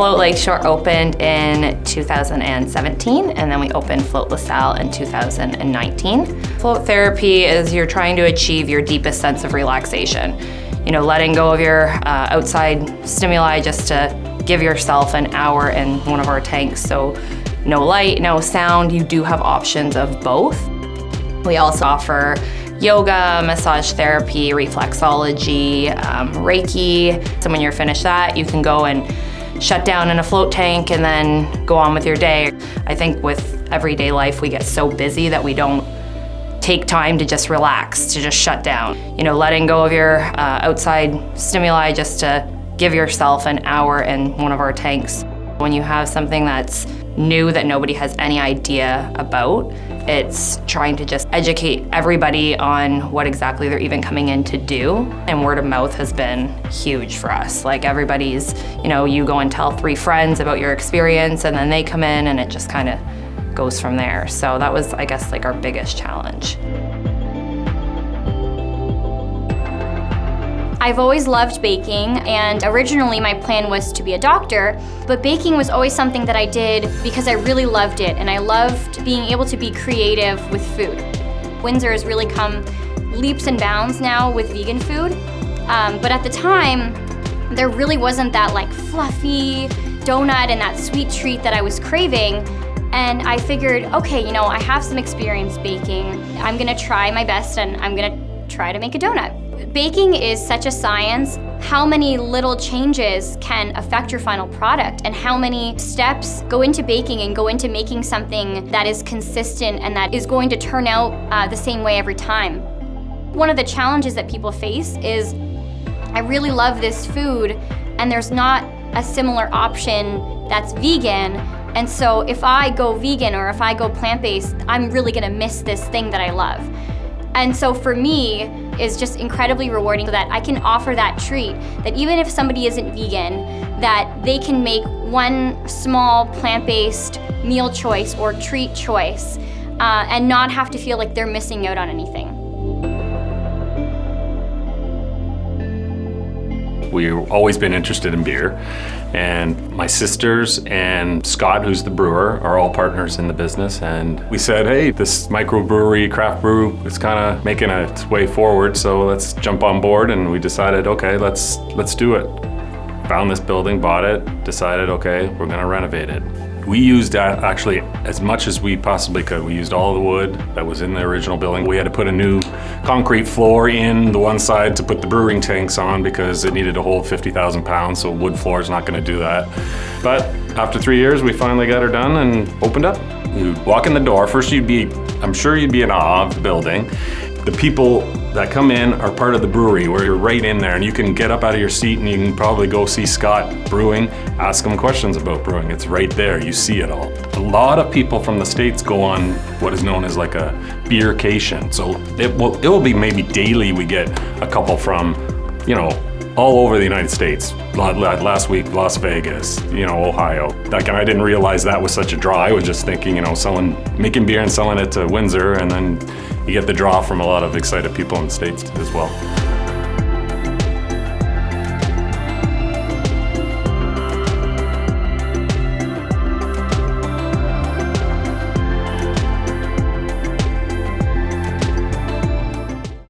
Float Lakeshore opened in 2017, and then we opened Float LaSalle in 2019. Float therapy is you're trying to achieve your deepest sense of relaxation. You know, letting go of your outside stimuli just to give yourself an hour in one of our tanks. So no light, no sound, you do have options of both. We also offer yoga, massage therapy, reflexology, Reiki. So when you're finished that, you can go and shut down in a float tank and then go on with your day. I think with everyday life, we get so busy that we don't take time to just relax, to just shut down. You know, letting go of your outside stimuli just to give yourself an hour in one of our tanks. When you have something that's new that nobody has any idea about, it's trying to just educate everybody on what exactly they're even coming in to do. And word of mouth has been huge for us. Like everybody's, you know, you go and tell 3 friends about your experience and then they come in and it just kind of goes from there. So that was, I guess, like our biggest challenge. I've always loved baking, and originally my plan was to be a doctor, but baking was always something that I did because I really loved it, and I loved being able to be creative with food. Windsor has really come leaps and bounds now with vegan food, but at the time, there really wasn't that like fluffy donut and that sweet treat that I was craving. And I figured, okay, you know, I have some experience baking. I'm gonna try my best and I'm gonna try to make a donut. Baking is such a science. How many little changes can affect your final product, and how many steps go into baking and go into making something that is consistent and that is going to turn out the same way every time. One of the challenges that people face is, I really love this food and there's not a similar option that's vegan. And so if I go vegan or if I go plant-based, I'm really gonna miss this thing that I love. And so for me, is just incredibly rewarding so that I can offer that treat, that even if somebody isn't vegan, that they can make one small plant-based meal choice or treat choice and not have to feel like they're missing out on anything. We've always been interested in beer, and my sisters and Scott, who's the brewer, are all partners in the business, and we said, hey, this microbrewery, craft brew, is kind of making its way forward, so let's jump on board, and we decided, okay, let's do it. Found this building, bought it, decided, okay, we're gonna renovate it. We used actually as much as we possibly could. We used all the wood that was in the original building. We had to put a new concrete floor in the one side to put the brewing tanks on because it needed to hold 50,000 pounds, so wood floor is not gonna do that. But after 3 years, we finally got her done and opened up. You walk in the door, first I'm sure you'd be in awe of the building. The people that come in are part of the brewery where you're right in there and you can get up out of your seat and you can probably go see Scott brewing, ask him questions about brewing. It's right there, you see it all. A lot of people from the States go on what is known as like a beercation. So it will be maybe daily we get a couple from, you know, all over the United States. Last week, Las Vegas, you know, Ohio. Like, I didn't realize that was such a draw. I was just thinking, you know, making beer and selling it to Windsor, and then you get the draw from a lot of excited people in the States as well.